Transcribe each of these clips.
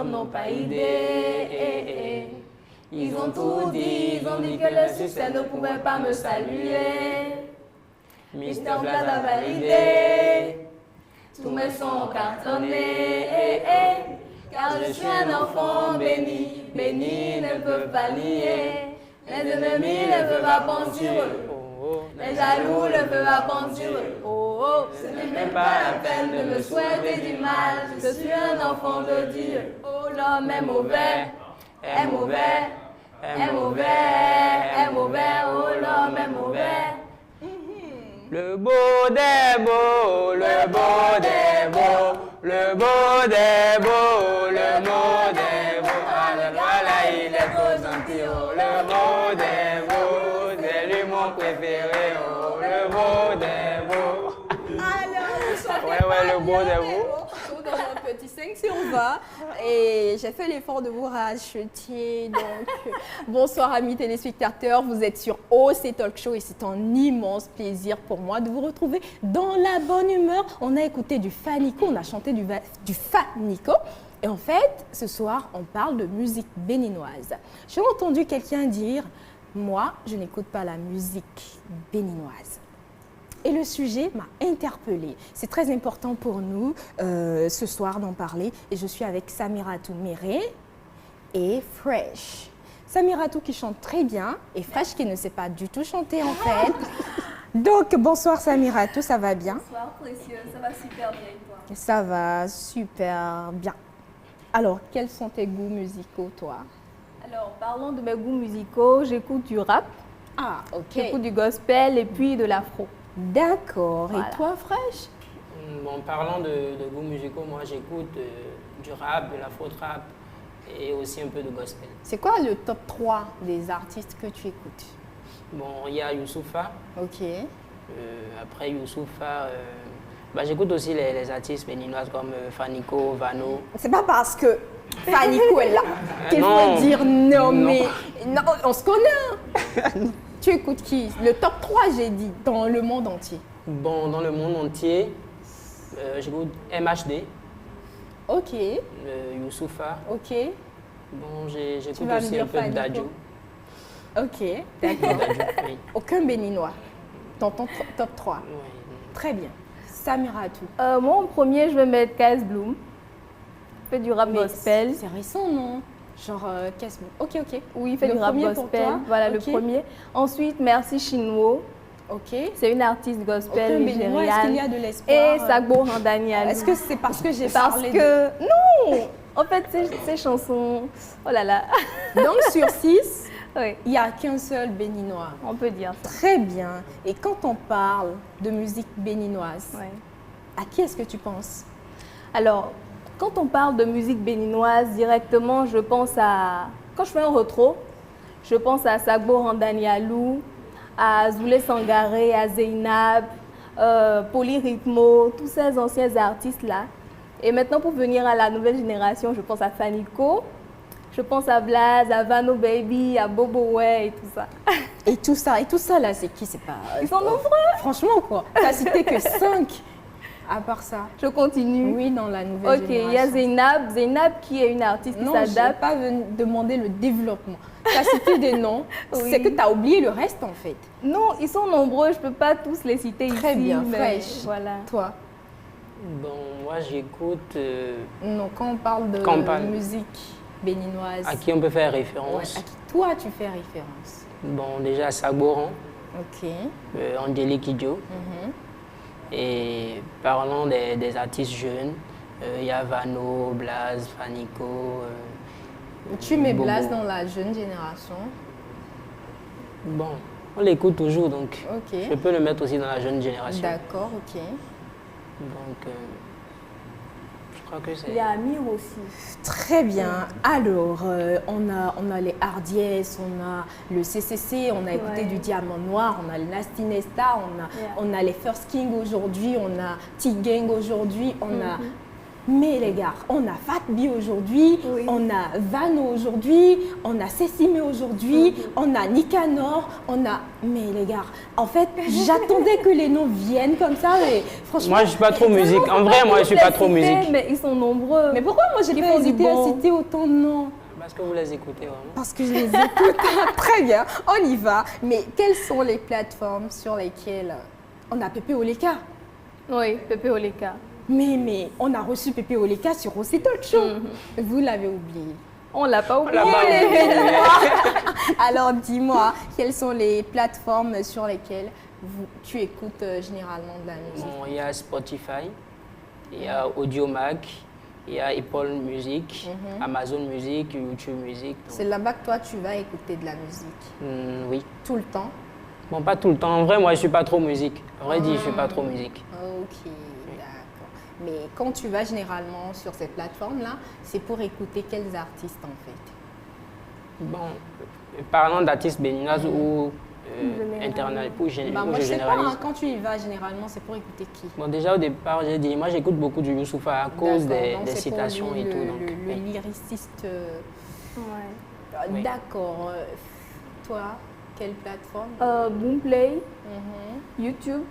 n'ont pas idée. Ils ont tout dit, ils ont dit que le succès ne pouvait pas me saluer. Mister Blaze a validé, tous mes sons cartonnés, car je suis un enfant béni, béni ne peuvent pas nier. Les ennemis ne peuvent pas penser sur eux, les jaloux ne peuvent pas penser sur eux. Oh, oh, ce n'est même pas la peine de me souhaiter du mal, je suis un enfant de Dieu. Oh, l'homme est mauvais, est mauvais, est mauvais, est mauvais, oh, l'homme est mauvais. Le beau des beaux, le beau des beaux, le beau des beaux, le beau des beaux. Voilà, il est trop gentil, oh, le beau des beaux, c'est lui mon préféré, oh, le beau des beaux. Alors, ouais, le beau des beaux. Dans un petit 5 sur 20 et j'ai fait l'effort de vous racheter. Donc, bonsoir amis téléspectateurs, vous êtes sur OC Talk Show et c'est un immense plaisir pour moi de vous retrouver dans la bonne humeur. On a écouté du Fanico, on a chanté du Fanico et en fait, ce soir, on parle de musique béninoise. J'ai entendu quelqu'un dire, moi, je n'écoute pas la musique béninoise. Et le sujet m'a interpellée. C'est très important pour nous ce soir d'en parler. Et je suis avec Samiratou Méré et Fresh. Samiratou qui chante très bien et Fresh qui ne sait pas du tout chanter en fait. Donc bonsoir Samiratou, ça va bien? Bonsoir précieuse, ça va super bien et toi? Ça va super bien. Alors, quels sont tes goûts musicaux toi? Alors, parlons de mes goûts musicaux, j'écoute du rap, Ah, ok. j'écoute du gospel et puis de l'afro. D'accord. Voilà. Et toi Fresh? Bon, parlant de goûts musicaux, moi j'écoute du rap, de l'afro-trap et aussi un peu de gospel. C'est quoi le top 3 des artistes que tu écoutes? Bon, il y a Youssoupha. Ok. Après Youssoupha, j'écoute aussi les artistes béninoises comme Fanico, Vano. C'est pas parce que Fanico est là qu'il Non. faut dire non, Non. mais non, on se connaît. Hein. Tu écoutes qui? Le top 3, j'ai dit, dans le monde entier. Bon, dans le monde entier, j'écoute MHD, Ok, Youssoupha. ok, Bon, Tu j'écoute vas me aussi dire un peu de Fanico. Dadju. ok, d'accord. Dadju, oui. Aucun béninois dans ton top 3. Oui. Très bien. Samiratou. Moi en premier, je vais mettre KS Bloom. Il fait du rap Mais gospel. c'est récent, non? Genre, qu'est-ce que... Ok, ok. Oui, il fait Le du rap premier pour gospel. toi? Voilà Ok. le premier. Ensuite, Merci Chinwo. Ok. C'est une artiste gospel Aucun béninois, est-ce qu'il y a nigériane. de l'espoir? Et Sagbo Randanial. Est-ce que c'est parce que j'ai Parce parlé que non, en fait ces chansons, oh là là, Donc, sur 6, oui, il n'y a qu'un seul béninois. on peut dire ça. Très bien. Et quand on parle de musique béninoise, Ouais. à qui est-ce que tu penses? Alors, quand on parle de musique béninoise, directement, je pense à, quand je fais un retro, je pense à Sagbo Randanialou, à Zoulé Sangaré, à Zeynab, Polyrythmo, tous ces anciens artistes-là. Et maintenant, pour venir à la nouvelle génération, je pense à Fanico, je pense à Blaze, à Vano Baby, à Bobo Way et tout ça. Et tout ça là, c'est qui? C'est pas... Ils sont nombreux. Franchement, quoi. Tu n'as cité que 5 à part ça. Je continue. Oui, dans la nouvelle Ok, génération. il y a Zeynab. Zeynab qui est une artiste qui Non, je n'ai s'adapte. pas demander le développement. Tu as cité des noms, Oui. c'est que tu as oublié le reste en fait. Non, ils sont nombreux, je ne peux pas tous les citer ici. Très bien, mais fraîche. Voilà. Toi? Bon, moi j'écoute Non, quand on parle de Quand on parle- musique béninoise, à qui on peut faire ouais, référence. à qui toi tu fais référence? Bon, déjà Sagboran, Ok. Angélique Kidjo. Mhm. Et parlant des artistes jeunes, il y a Vano, Blaze, Fanico. Tu mets Bobo. Blaze dans la jeune génération. Bon, on l'écoute toujours, donc Ok. je peux le mettre aussi dans la jeune génération. D'accord, ok. Donc, je crois que c'est... Il y a Amir aussi. Très bien. Alors, on a les Hardies, on a le CCC, on a écouté Ouais. du Diamant Noir, on a le Nasty Nesta, Yeah. on a les First King aujourd'hui, on a T-Gang aujourd'hui, on a Mais les gars, on a Fatbi aujourd'hui, Oui. on a Vano aujourd'hui, on a Cécimé aujourd'hui, on a Nicanor, on a... Mais les gars, en fait, j'attendais que les noms viennent comme ça, mais franchement... Moi, je suis pas trop musique. En vrai, moi, je suis pas trop musique. Mais ils sont nombreux. Mais pourquoi moi j'ai Ils pas font du hésité à bon. citer autant de noms? Parce que vous les écoutez vraiment. Parce que je les écoute. Très bien, on y va. Mais quelles sont les plateformes sur lesquelles on a Pépé Oleka? Oui, Pépé Oleka. Mais on a reçu Pépé Oleka sur Aussi Talk Show. Vous l'avez oublié. On l'a pas oublié. l'a pas Les oublié. Béninois. Alors dis-moi, quelles sont les plateformes sur lesquelles tu écoutes généralement de la musique? Bon, il y a Spotify, il y a Audiomack, il y a Apple Music, Amazon Music, YouTube Music. donc, C'est là-bas que toi tu vas écouter de la musique oui. tout le temps. Bon, pas tout le temps. En vrai, moi, je suis pas trop musique. En vrai dit, je suis pas trop musique. Ok, d'accord. Mais quand tu vas généralement sur ces plateformes-là, c'est pour écouter quels artistes en fait? Bon, parlant d'artistes béninoises ou Généralement. internationaux, Bah, moi je je sais pas, généralise. hein, quand tu y vas généralement, c'est pour écouter qui? Bon, déjà au départ, j'ai dit, moi j'écoute beaucoup du Youssoufa à cause D'accord, des donc c'est pour citations lui, et tout. le, Donc, le oui. lyriciste. Ouais. Oui. D'accord. Toi, quelle plateforme? Boomplay, Mhm. YouTube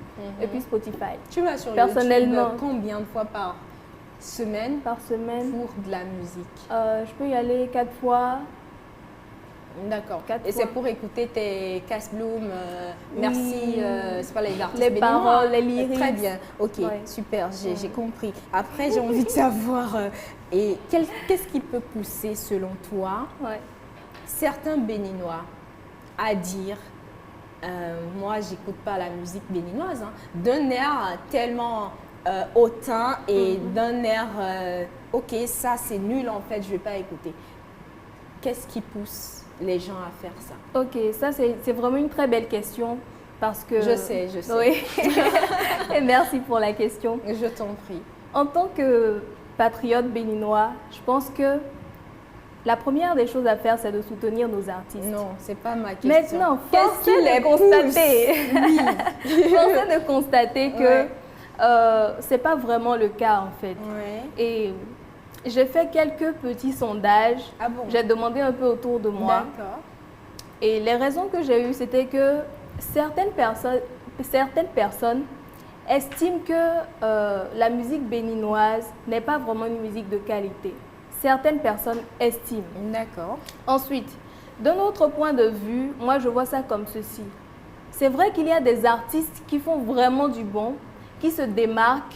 et puis Spotify. Tu vas sur Personnellement. YouTube combien de fois par semaine Par semaine, pour de la musique? je peux y aller 4 fois. D'accord. Quatre Et fois. c'est pour écouter tes Casse-Bloom, Oui. merci, c'est pas les artistes Les béninois. paroles, les lyrics. Très bien, ok, Ouais. super, j'ai compris. Après, j'ai envie de savoir, et qu'est-ce qui peut pousser, selon toi, Ouais. certains Béninois à dire, moi, j'écoute pas la musique béninoise, hein, d'un air tellement hautain et d'un air, ok, ça c'est nul en fait, je vais pas écouter. Qu'est-ce qui pousse les gens à faire ça? Ok, ça c'est vraiment une très belle question parce que... Je sais. Oui. Et merci pour la question. Je t'en prie. En tant que patriote béninois, je pense que la première des choses à faire, c'est de soutenir nos artistes. Non, c'est pas ma question. Maintenant, qu'est-ce force qui est les de constater, pousse? force est de constater que Ouais. c'est pas vraiment le cas en fait. Ouais. Et j'ai fait quelques petits sondages. Ah bon? J'ai demandé un peu autour de moi. D'accord. Et les raisons que j'ai eues, c'était que certaines personnes estiment que la musique béninoise n'est pas vraiment une musique de qualité. Certaines personnes estiment. D'accord. Ensuite, d'un autre point de vue, moi je vois ça comme ceci. C'est vrai qu'il y a des artistes qui font vraiment du bon, qui se démarquent,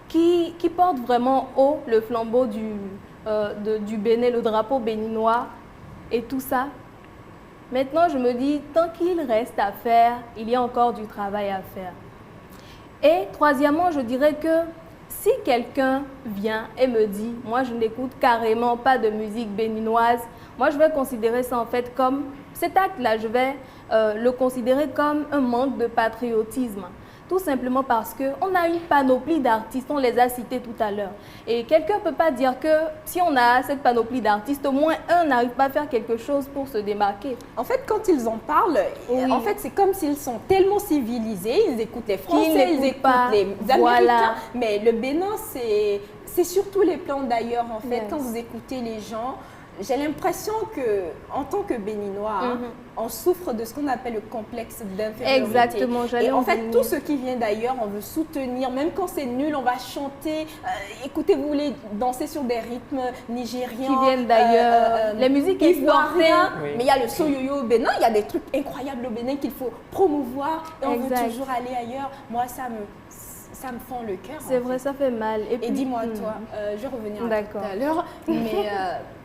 qui portent vraiment haut le flambeau du Bénin, le drapeau béninois et tout ça. Maintenant, je me dis, tant qu'il reste à faire, il y a encore du travail à faire. Et troisièmement, je dirais que si quelqu'un vient et me dit, moi je n'écoute carrément pas de musique béninoise, moi je vais considérer ça en fait comme, cet acte-là, je vais le considérer comme un manque de patriotisme. Tout simplement parce qu'on a une panoplie d'artistes, on les a cités tout à l'heure. Et quelqu'un ne peut pas dire que si on a cette panoplie d'artistes, au moins un n'arrive pas à faire quelque chose pour se démarquer. En fait, quand ils en parlent, Oui. en fait, c'est comme s'ils sont tellement civilisés, ils écoutent les Français, ils n'écoutent écoutent pas. les Voilà. Américains, mais le Bénin, c'est sur tous les plans d'ailleurs, en fait, Yes. quand vous écoutez les gens. J'ai l'impression que, en tant que Béninois, hein, on souffre de ce qu'on appelle le complexe d'infériorité. Exactement, j'allais Et en en fait, venir. tout ce qui vient d'ailleurs, on veut soutenir, même quand c'est nul, on va chanter. Écoutez, vous voulez danser sur des rythmes nigérians. Qui viennent d'ailleurs. Les musiques ivoiriens. exportées. Oui. Mais il y a le soyoyo au Bénin, il y a des trucs incroyables au Bénin qu'il faut promouvoir et on Exact. veut toujours aller ailleurs. Moi, ça me fend le cœur. C'est en vrai, fait. ça fait mal. Et puis, dis-moi, toi, je vais revenir à tout D'accord. à l'heure, mais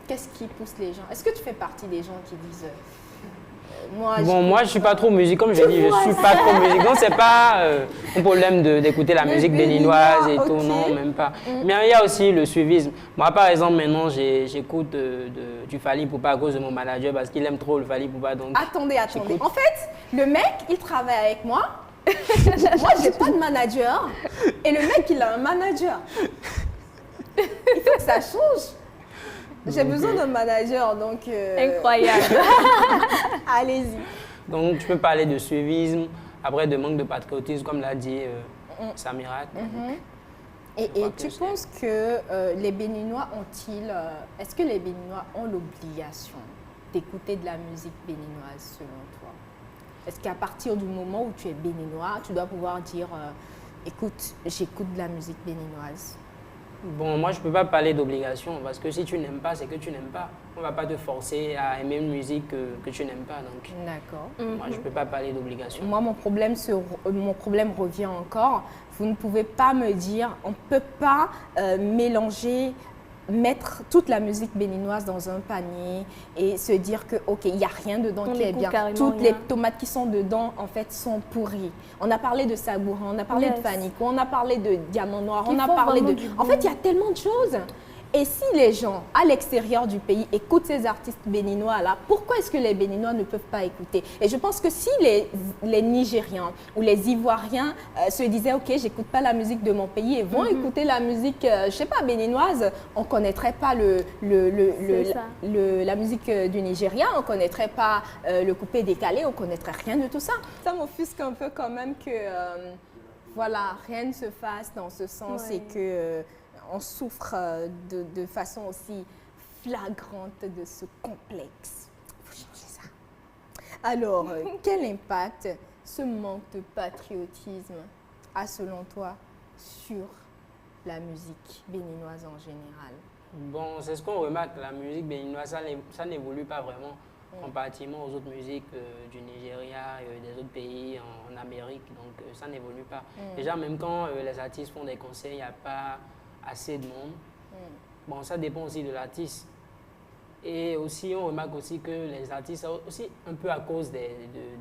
qu'est-ce qui pousse les gens? Est-ce que tu fais partie des gens qui disent moi, Bon, moi, je suis pas trop musique, comme j'ai dit, je suis pas trop musique. Donc, c'est pas un problème d'écouter la Le musique béninois, béninoise et tout, ok. non, même pas. Mais il y a aussi le suivisme. Moi, par exemple, maintenant, j'écoute du Fally Ipupa à cause de mon manager parce qu'il aime trop le Fally Ipupa. Donc, Attendez. j'écoute. En fait, le mec, il travaille avec moi. Moi, j'ai pas de manager. Et le mec, il a un manager. Il faut que ça change. J'ai besoin d'un manager, donc... Incroyable. Allez-y. Donc, tu peux parler de suivisme, après de manque de patriotisme, comme l'a dit Samirat. Et Je crois tu que penses que les Béninois ont-ils, est-ce que les Béninois ont l'obligation d'écouter de la musique béninoise selon toi? Est-ce qu'à partir du moment où tu es béninois, tu dois pouvoir dire, écoute, j'écoute de la musique béninoise? Bon, moi, je ne peux pas parler d'obligation parce que si tu n'aimes pas, c'est que tu n'aimes pas. On ne va pas te forcer à aimer une musique que tu n'aimes pas. Donc, D'accord. moi, je ne peux pas parler d'obligation. Moi, mon problème revient encore. Vous ne pouvez pas me dire, on ne peut pas mettre toute la musique béninoise dans un panier et se dire que, ok, il n'y a rien dedans qui est bien. Toutes les tomates qui sont dedans, en fait, sont pourries. On a parlé de Sabourin, on a parlé de Fanico, on a parlé de Diamant Noir, on a parlé de... En fait, il y a tellement de choses. Et si les gens à l'extérieur du pays écoutent ces artistes béninois-là, pourquoi est-ce que les Béninois ne peuvent pas écouter? Et je pense que si les Nigérians ou les Ivoiriens se disaient « Ok, j'écoute pas la musique de mon pays » et vont écouter la musique, je sais pas, béninoise, on connaîtrait pas la musique du Nigeria, on connaîtrait pas le coupé décalé, on connaîtrait rien de tout ça. Ça m'offusque un peu quand même que, voilà, rien ne se fasse dans ce sens et que... on souffre de façon aussi flagrante de ce complexe. Il faut changer ça. Alors, quel impact ce manque de patriotisme a selon toi sur la musique béninoise en général? Bon, c'est ce qu'on remarque. La musique béninoise, ça n'évolue pas vraiment comparativement aux autres musiques du Nigeria, des autres pays en Amérique. Donc, ça n'évolue pas. Déjà, même quand les artistes font des concerts, il n'y a pas assez de monde. Bon, ça dépend aussi de l'artiste. Et aussi, on remarque aussi que les artistes, aussi un peu à cause de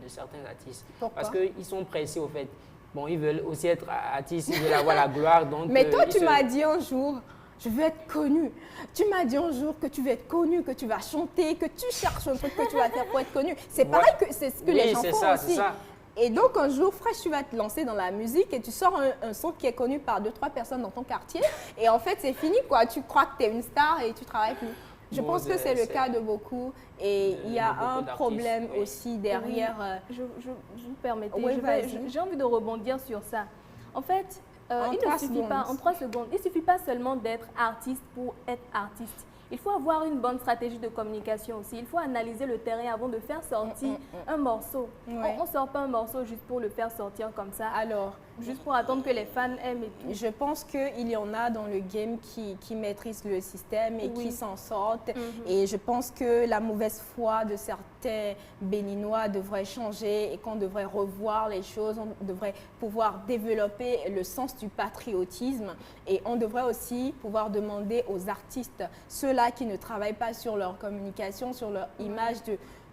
certains artistes. Pourquoi? Parce qu'ils sont pressés au fait. Bon, ils veulent aussi être artistes, ils veulent avoir la gloire. Donc, mais toi, tu m'as dit un jour, je veux être connu. Tu m'as dit un jour que tu veux être connu, que tu vas chanter, que tu cherches un truc que tu vas faire pour être connu. C'est pareil que c'est ce que les gens font aussi. Ça. Et donc, un jour, Fresh, tu vas te lancer dans la musique et tu sors un son qui est connu par 2-3 personnes dans ton quartier. Et en fait, c'est fini, quoi. Tu crois que tu es une star et tu travailles plus. Je pense que c'est le cas de beaucoup. Et il y a un problème aussi derrière. Oui. Je vous permettez, Oui, j'ai envie de rebondir sur ça. En fait, il ne suffit pas, en 3 secondes, il ne suffit pas seulement d'être artiste pour être artiste. Il faut avoir une bonne stratégie de communication aussi. Il faut analyser le terrain avant de faire sortir un morceau. Ouais. On ne sort pas un morceau juste pour le faire sortir comme ça. Alors, juste pour attendre que les fans aiment et tout. Je pense qu'il y en a dans le game qui maîtrisent le système et qui s'en sortent. Et je pense que la mauvaise foi de certains Béninois devrait changer et qu'on devrait revoir les choses. On devrait pouvoir développer le sens du patriotisme. Et on devrait aussi pouvoir demander aux artistes, ceux-là qui ne travaillent pas sur leur communication, sur leur image,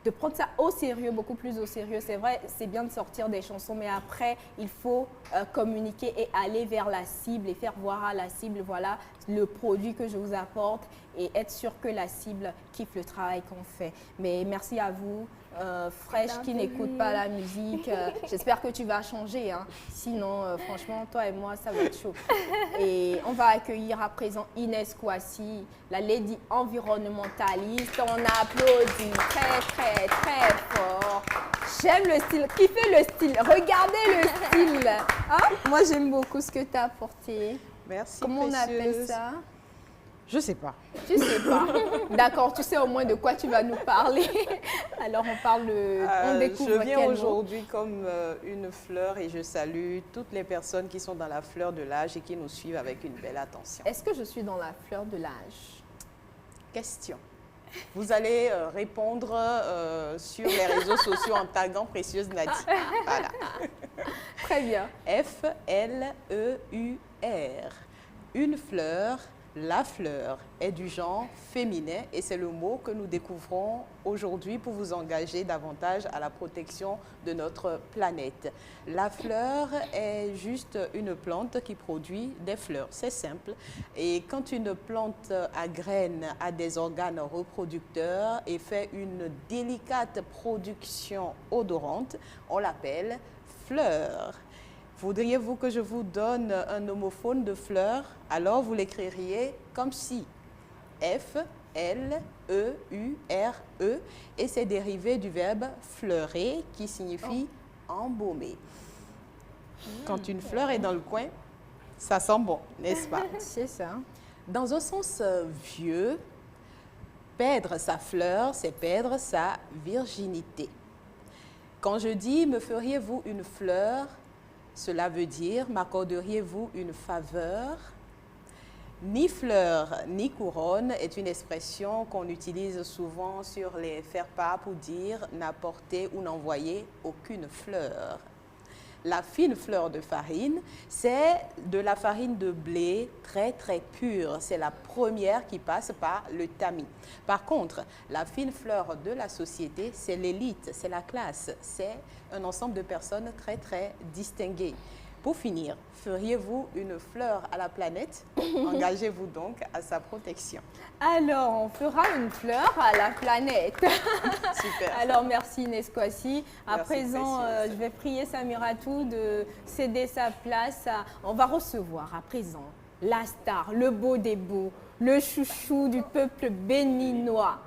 de prendre ça au sérieux, beaucoup plus au sérieux. C'est vrai, c'est bien de sortir des chansons, mais après, il faut communiquer et aller vers la cible et faire voir à la cible, voilà, le produit que je vous apporte et être sûr que la cible kiffe le travail qu'on fait. Mais merci à vous, Fresh, qui n'écoute pas la musique. J'espère que tu vas changer. Hein. Sinon, franchement, toi et moi, ça va être chaud. Et on va accueillir à présent Inès Kouassi, la lady environnementaliste. On applaudit très, très, très fort. J'aime le style. Qui fait le style? Regardez le style. Hein? Moi, j'aime beaucoup ce que tu as apporté. Merci, Comment on appelle ça? Je sais pas. Tu sais pas. D'accord, tu sais au moins de quoi tu vas nous parler. Alors, on parle de... on découvre je viens quel mot? aujourd'hui comme une fleur et je salue toutes les personnes qui sont dans la fleur de l'âge et qui nous suivent avec une belle attention. Est-ce que je suis dans la fleur de l'âge? Question. Vous allez répondre sur les réseaux sociaux en taguant Précieuse Nadi. Voilà. Très bien. F-L-E-U-R. Une fleur, la fleur, est du genre féminin et c'est le mot que nous découvrons aujourd'hui pour vous engager davantage à la protection de notre planète. La fleur est juste une plante qui produit des fleurs, c'est simple. Et quand une plante à graines a des organes reproducteurs et fait une délicate production odorante, on l'appelle fleur. Voudriez-vous que je vous donne un homophone de fleur? Alors vous l'écririez comme si. F-L-E-U-R-E et c'est dérivé du verbe fleurer qui signifie embaumer. Quand une fleur est dans le coin, Ça sent bon, n'est-ce pas? C'est ça. Dans un sens vieux, perdre sa fleur, c'est perdre sa virginité. Quand je dis « me feriez-vous une fleur », cela veut dire « m'accorderiez-vous une faveur ». Ni fleur ni couronne est une expression qu'on utilise souvent sur les faire-part pour dire « n'apporter ou n'envoyer aucune fleur ». La fine fleur de farine, c'est de la farine de blé très très pure. C'est la première qui passe par le tamis. Par contre, la fine fleur de la société, c'est l'élite, c'est la classe, c'est un ensemble de personnes très très distinguées. Pour finir, feriez-vous une fleur à la planète? Engagez-vous donc à sa protection. Alors, on fera une fleur à la planète. Super. Alors, merci Nesquassi. À Merci, présent, précieuse. je vais prier Samiratou de céder sa place. On va recevoir à présent la star, le beau des beaux, le chouchou du peuple béninois.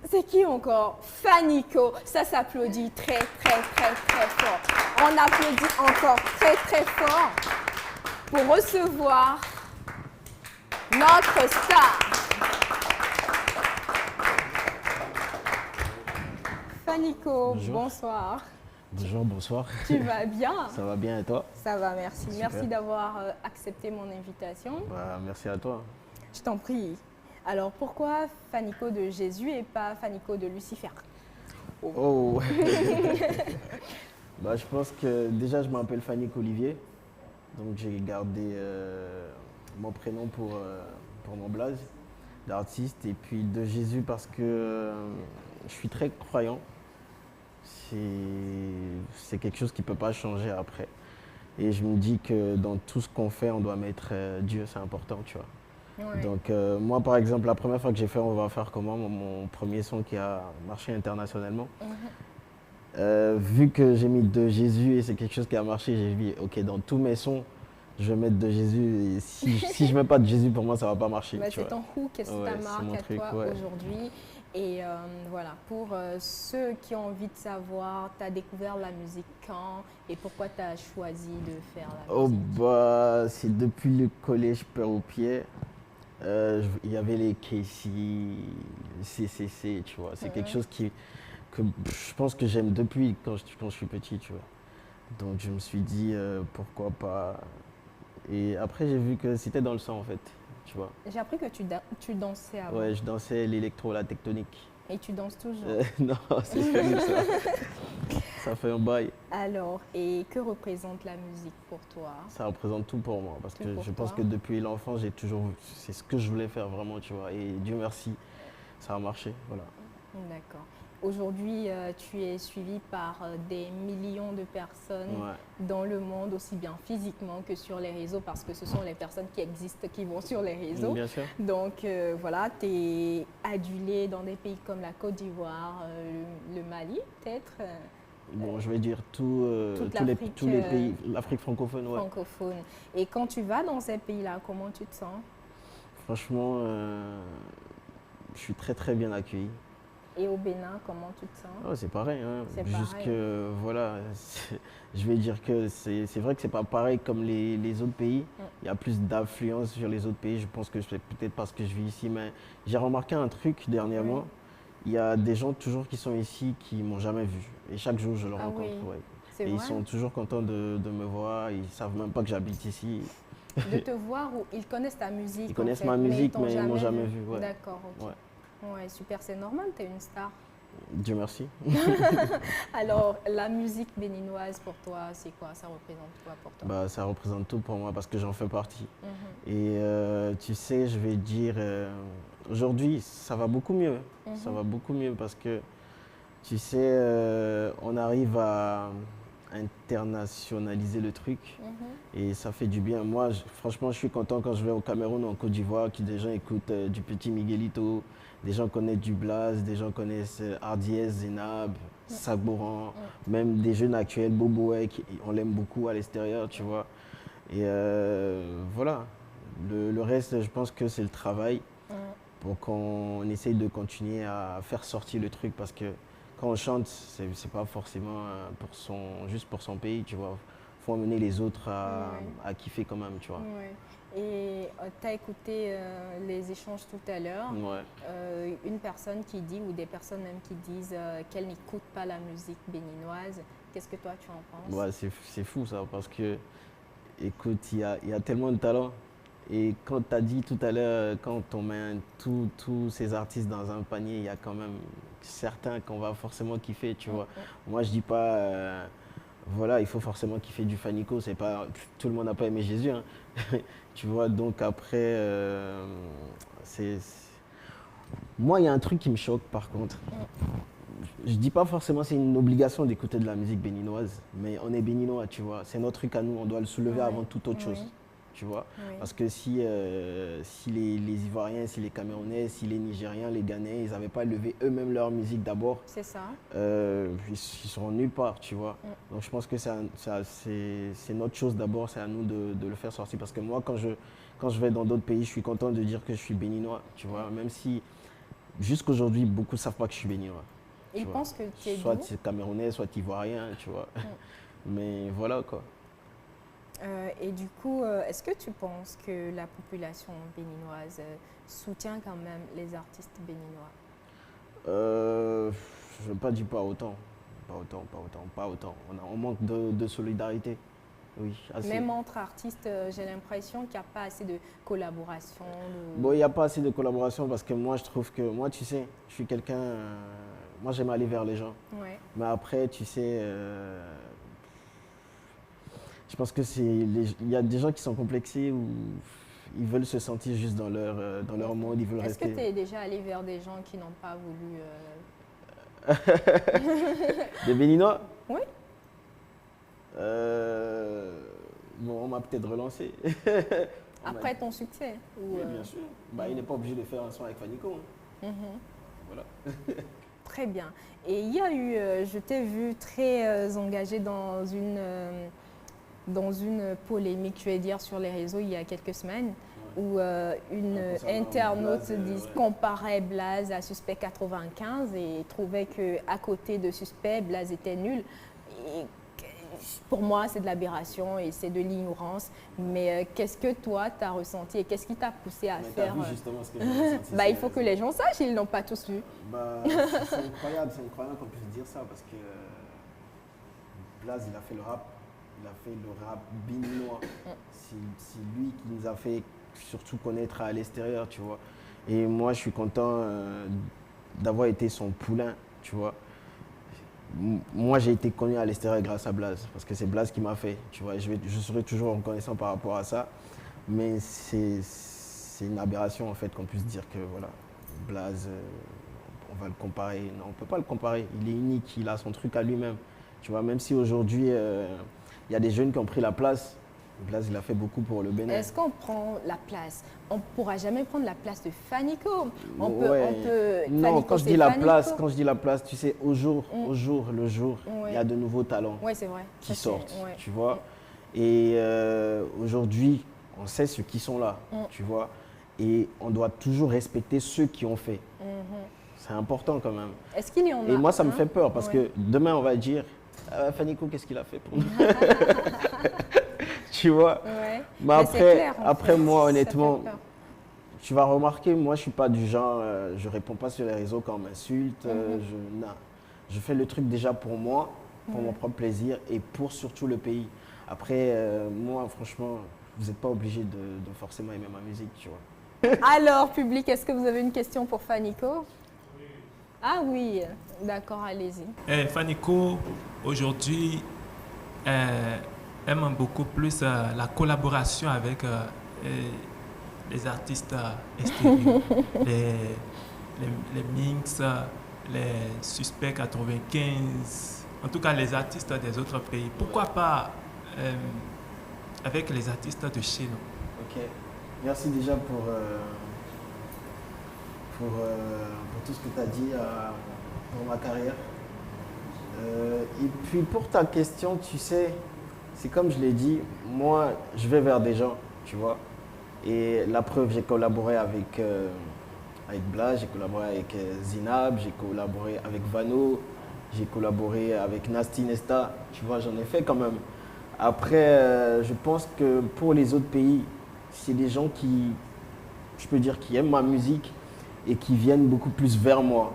C'est qui encore? Fanico. Ça s'applaudit très, très, très, très fort. On applaudit encore très, très fort pour recevoir notre star. Fanico, Bonjour. bonsoir. Bonjour, bonsoir. Tu vas bien? Ça va bien et toi? Ça va, merci. Super. Merci d'avoir accepté mon invitation. Bah, merci à toi. Je t'en prie. Alors, pourquoi Fanico de Jésus et pas Fanico de Lucifer? Oh bah, je pense que déjà je m'appelle Fanny Olivier, donc j'ai gardé mon prénom pour mon blaze d'artiste, et puis de Jésus parce que je suis très croyant. C'est quelque chose qui ne peut pas changer après. Et je me dis que dans tout ce qu'on fait, on doit mettre Dieu, c'est important, tu vois. Ouais. Donc moi par exemple, la première fois que j'ai fait On va faire comment, mon premier son qui a marché internationalement, vu que j'ai mis de Jésus et c'est quelque chose qui a marché, j'ai dit ok, dans tous mes sons, je vais mettre de Jésus, et si je ne mets pas de Jésus, pour moi ça ne va pas marcher. Bah, tu c'est vois. ton hook, c'est Ouais, ta c'est marque mon à truc, toi ouais. aujourd'hui. Et voilà, pour ceux qui ont envie de savoir, tu as découvert la musique quand et pourquoi tu as choisi de faire la Oh musique? bah c'est depuis le collège Père au pied. Il y avait les Casey, CCC, tu vois. C'est quelque chose que je pense que j'aime depuis quand je suis petit, tu vois. Donc je me suis dit pourquoi pas. Et après j'ai vu que c'était dans le sang en fait, tu vois. J'ai appris que tu dansais avant. Ouais, je dansais l'électro, la tectonique. Et tu danses toujours. Non, c'est fini ça. Ça fait un bail. Alors, et que représente la musique pour toi? Ça représente tout pour moi parce Tout que pour je pense toi. que depuis l'enfance, c'est ce que je voulais faire vraiment, tu vois. Et Dieu merci, ça a marché, voilà. D'accord. Aujourd'hui, tu es suivi par des millions de personnes Ouais. dans le monde, aussi bien physiquement que sur les réseaux, parce que ce sont les personnes qui existent qui vont sur les réseaux. Bien sûr. Donc voilà, tu es adulé dans des pays comme la Côte d'Ivoire, le Mali peut-être, Bon, je vais dire Toute tous l'Afrique, les pays, l'Afrique francophone, ouais. francophone. Et quand tu vas dans ces pays-là, comment tu te sens? Franchement, je suis très très bien accueilli. Et au Bénin, comment tu te sens? Oh, c'est pareil, hein. C'est Juste pareil. que, voilà, je vais dire que c'est vrai que c'est pas pareil comme les autres pays. Il y a plus d'influence sur les autres pays. Je pense que c'est peut-être parce que je vis ici, mais j'ai remarqué un truc dernièrement. Il y a des gens toujours qui sont ici qui m'ont jamais vu. Et chaque jour, je le Ah rencontre. oui. Ouais. C'est Et ils vrai? sont toujours contents de me voir. Ils savent même pas que j'habite ici. De te voir ou ils connaissent ta musique? Ils en connaissent fait, ma musique, t'ont mais ils m'ont jamais vu. Ouais. D'accord, ok. Ouais. Ouais, super, c'est normal, tu es une star. Dieu merci. Alors, la musique béninoise pour toi, c'est quoi? Ça représente quoi pour toi? Bah, ça représente tout pour moi parce que j'en fais partie. Mhm. Et tu sais, je vais dire, aujourd'hui, ça va beaucoup mieux. Ça Mhm. va beaucoup mieux parce que, tu sais, on arrive à internationaliser le truc Mhm. et ça fait du bien. Moi, franchement, je suis content quand je vais au Cameroun ou en Côte d'Ivoire, que des gens écoutent du petit Miguelito, des gens connaissent du Blaze, des gens connaissent Hardies, Zénab, Sagboran, même des jeunes actuels, Boboé, on l'aime beaucoup à l'extérieur, tu vois. Et voilà, le reste, je pense que c'est le travail pour qu'on essaye de continuer à faire sortir le truc parce que quand on chante, c'est pas forcément juste pour son pays, tu vois. faut emmener les autres à kiffer quand même, tu vois. Ouais. Et tu as écouté les échanges tout à l'heure. Ouais. Une personne qui dit, ou des personnes même qui disent qu'elles n'écoutent pas la musique béninoise. Qu'est-ce que toi tu en penses? Ouais, c'est fou ça, parce que, écoute, il y a tellement de talent. Et quand tu as dit tout à l'heure, quand on met tous ces artistes dans un panier, il y a quand même certains qu'on va forcément kiffer, tu vois. Moi, je dis pas, voilà, il faut forcément kiffer du Fanico. C'est pas, tout le monde n'a pas aimé Jésus, hein. Tu vois, donc après, moi, il y a un truc qui me choque par contre. Je dis pas forcément c'est une obligation d'écouter de la musique béninoise, mais on est béninois, tu vois. C'est notre truc à nous, on doit le soulever avant toute autre chose. Tu vois, parce que si les Ivoiriens, si les Camerounais, si les Nigériens, les Ghanéens, ils n'avaient pas levé eux-mêmes leur musique d'abord, c'est ça. Ils seront nulle part, tu vois. Donc je pense que c'est notre chose d'abord, c'est à nous de le faire sortir. Parce que moi, quand je vais dans d'autres pays, je suis content de dire que je suis béninois, tu vois. Même si jusqu'aujourd'hui, beaucoup ne savent pas que je suis béninois. Ils pensent que tu es soit Camerounais, soit Ivoirien, tu vois. Mais voilà quoi. Et du coup, est-ce que tu penses que la population béninoise soutient quand même les artistes béninois? Je ne veux pas dire pas autant. Pas autant. On manque de solidarité. Oui, assez. Même entre artistes, j'ai l'impression qu'il n'y a pas assez de collaboration. Bon, il n'y a pas assez de collaboration parce que moi, je trouve que, moi, tu sais, je suis quelqu'un, moi, j'aime aller vers les gens. Ouais. Mais après, tu sais, je pense que il y a des gens qui sont complexés ou ils veulent se sentir juste dans leur monde, ils veulent rester. Est-ce que tu es déjà allé vers des gens qui n'ont pas voulu… Des Béninois? Oui. Bon, on m'a peut-être relancé. Après ton succès Oui, bien sûr. Bah, il n'est pas obligé de faire un son avec Fanico. Voilà. Très bien. Et il y a eu, je t'ai vu très engagé dans une polémique, je vais dire, sur les réseaux il y a quelques semaines, où une internaute comparait Blaze à Suspect 95 et trouvait qu'à côté de Suspect, Blaze était nul. Et pour moi, c'est de l'aberration et c'est de l'ignorance. Mais qu'est-ce que toi, tu as ressenti et qu'est-ce qui t'a poussé à faire… Vu justement ce que j'ai ressenti. Bah, il faut que les gens sachent, ils ne l'ont pas tous vu. Bah, c'est incroyable qu'on puisse dire ça parce que Blaze, il a fait le rap. Il a fait le rap béninois. C'est lui qui nous a fait surtout connaître à l'extérieur, tu vois. Et moi, je suis content d'avoir été son poulain, tu vois. Moi, j'ai été connu à l'extérieur grâce à Blaze, parce que c'est Blaze qui m'a fait, tu vois. Je serai toujours reconnaissant par rapport à ça. Mais c'est une aberration, en fait, qu'on puisse dire que, voilà, Blaze, on va le comparer. Non, on ne peut pas le comparer. Il est unique, il a son truc à lui-même. Tu vois, même si aujourd'hui… il y a des jeunes qui ont pris la place. Blaze, il a fait beaucoup pour le Bénin. Est-ce qu'on prend la place? On ne pourra jamais prendre la place de Fanico. Non, quand je dis la place, tu sais, le jour, il y a de nouveaux talents qui sortent, tu vois. Et aujourd'hui, on sait ceux qui sont là, tu vois. Et on doit toujours respecter ceux qui ont fait. C'est important quand même. Est-ce qu'il y en a? Et moi, ça me fait peur parce que demain, on va dire… Fanico, qu'est-ce qu'il a fait pour nous? Tu vois. Mais après moi, honnêtement, tu vas remarquer, moi, je ne suis pas du genre, je ne réponds pas sur les réseaux quand on m'insulte. Je fais le truc déjà pour moi, pour mon propre plaisir et pour surtout le pays. Après, moi, franchement, vous n'êtes pas obligé de forcément aimer ma musique, tu vois. Alors, public, est-ce que vous avez une question pour Fanico? Ah oui, d'accord, allez-y. Fanico, aujourd'hui, aime beaucoup plus la collaboration avec les artistes extérieurs, les Minx, les Suspects 95, en tout cas les artistes des autres pays. Pourquoi pas avec les artistes de chez nous? Ok, merci déjà pour tout ce que tu as dit pour ma carrière. Et puis pour ta question, tu sais, c'est comme je l'ai dit, moi je vais vers des gens, tu vois. Et la preuve, j'ai collaboré avec Blaze, j'ai collaboré avec Zinab, j'ai collaboré avec Vano, j'ai collaboré avec Nasty Nesta, tu vois, j'en ai fait quand même Après, je pense que pour les autres pays, c'est des gens qui, je peux dire, qui aiment ma musique et qui viennent beaucoup plus vers moi.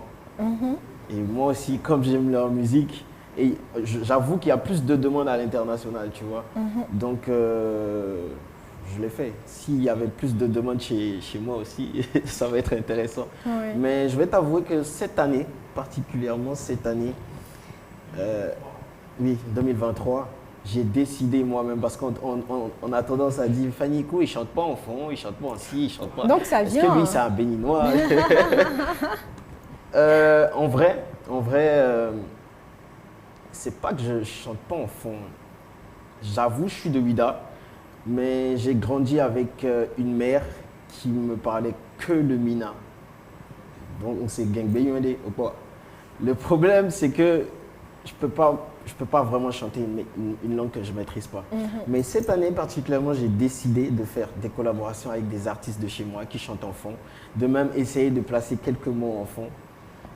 Et moi aussi, comme j'aime leur musique, et j'avoue qu'il y a plus de demandes à l'international, tu vois. Donc, je l'ai fait. S'il y avait plus de demandes chez moi aussi, ça va être intéressant. Oui. Mais je vais t'avouer que cette année, particulièrement cette année, oui, 2023, j'ai décidé moi-même, parce qu'on a tendance à dire Fanico, il ne chante pas en fond, il ne chante pas en ci, il ne chante pas. Donc ça vient. Est-ce que lui, c'est un béninois? En vrai, c'est pas que je ne chante pas en fond. J'avoue, je suis de Ouida, mais j'ai grandi avec une mère qui me parlait que le mina. Donc, c'est Gengbeyonde ou pas. Le problème, c'est que je peux pas vraiment chanter une langue que je ne maîtrise pas. Mais cette année particulièrement, j'ai décidé de faire des collaborations avec des artistes de chez moi qui chantent en fond, de même essayer de placer quelques mots en fond.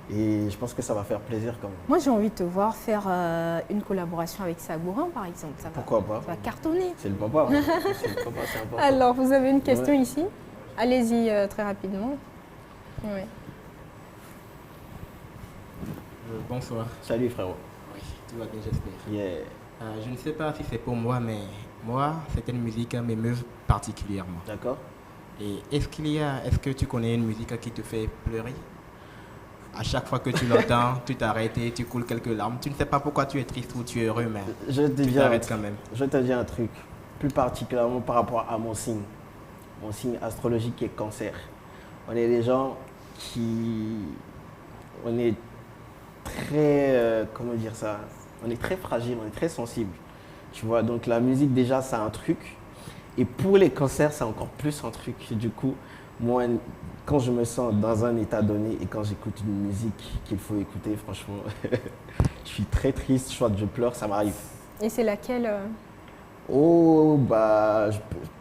Et je pense que ça va faire plaisir quand même. Moi, j'ai envie de te voir faire une collaboration avec Sagourin, par exemple. Pourquoi pas? Ça va cartonner. C'est le papa. Hein. C'est le papa, c'est important. Alors, vous avez une question ici? Allez-y très rapidement. Oui. Bonsoir. Salut frérot. Oui, tout va bien, j'espère. Yeah. Je ne sais pas si c'est pour moi, mais moi, certaines musiques m'émeuvent particulièrement. D'accord. Et est-ce que tu connais une musique qui te fait pleurer? À chaque fois que tu l'entends, tu t'arrêtes et tu coules quelques larmes. Tu ne sais pas pourquoi tu es triste ou tu es heureux, mais tu t'arrêtes quand même. Je vais te dire un truc, plus particulièrement par rapport à mon signe astrologique qui est Cancer. On est des gens on est très, comment dire ça, on est très fragile, on est très sensible. Tu vois, donc la musique déjà, c'est un truc. Et pour les cancers, c'est encore plus un truc. Du coup, moi, quand je me sens dans un état donné et quand j'écoute une musique qu'il faut écouter, franchement, je suis très triste, soit je pleure, ça m'arrive. Et c'est laquelle Oh, bah,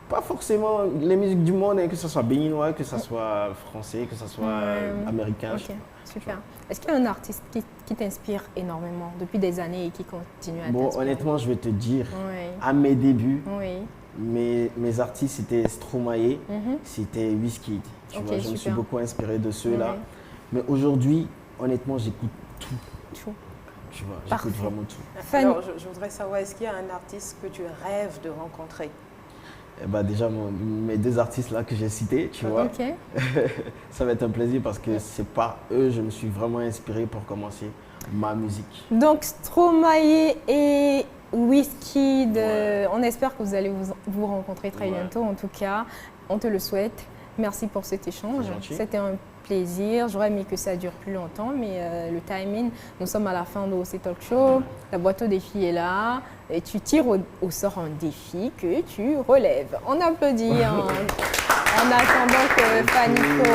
pas forcément les musiques du monde, hein, que ce soit béninois, que ce soit français, que ce soit américain. Ok, super. Est-ce qu'il y a un artiste qui t'inspire énormément depuis des années et qui continue à t'inspirer? Bon, honnêtement, je vais te dire, à mes débuts, oui. mes artistes, c'était Stromae, c'était Wizkid. Tu vois, je me suis beaucoup inspiré de ceux-là. Mais aujourd'hui, honnêtement, j'écoute tout. Tu vois, j'écoute vraiment tout. Alors, je voudrais savoir, est-ce qu'il y a un artiste que tu rêves de rencontrer? Eh ben, déjà, mes deux artistes là que j'ai cités, tu vois, ça va être un plaisir parce que c'est par eux je me suis vraiment inspiré pour commencer ma musique. Donc, Stromae et Wizkid, on espère que vous allez vous rencontrer très bientôt. En tout cas, on te le souhaite. Merci pour cet échange. C'était un plaisir. J'aurais aimé que ça dure plus longtemps, mais le timing, nous sommes à la fin de OC Talk Show. La boîte au défi est là et tu tires au sort un défi que tu relèves. On applaudit en attendant que Fanico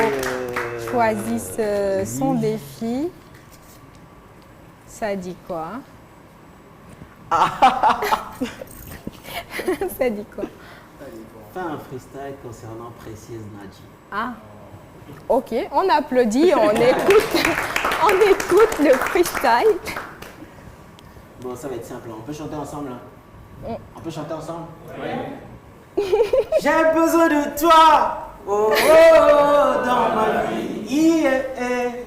choisisse son défi. Ça dit quoi? Ça dit quoi? Fais un freestyle concernant Précieuse Nadji. Ah, ok, on applaudit, on écoute le freestyle. Bon, ça va être simple, on peut chanter ensemble hein? On peut chanter ensemble? Oui. J'ai besoin de toi, oh, oh, oh, dans ma vie,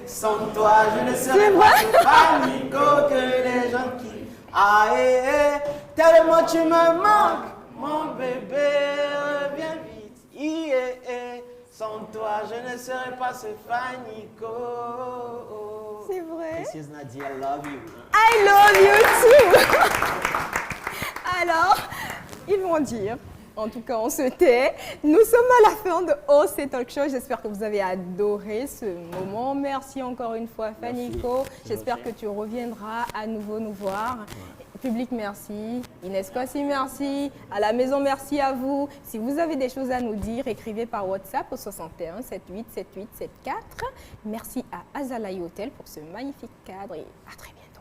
sans toi je ne serais pas ce Fanico que les gens qui... Ah, tellement tu me manques, mon bébé, reviens vite, sans toi je ne serais pas ce Fanico. C'est vrai. Précieuse Nadji, I love you. I love you too. Alors, ils vont dire, en tout cas on se tait, nous sommes à la fin de OC Talk Show. J'espère que vous avez adoré ce moment. Merci encore une fois Fanico. J'espère que tu reviendras à nouveau nous voir. Public, merci. Inès Kwasi, merci. À la maison, merci à vous. Si vous avez des choses à nous dire, écrivez par WhatsApp au 61 78 78 74. Merci à Azalai Hotel pour ce magnifique cadre et à très bientôt.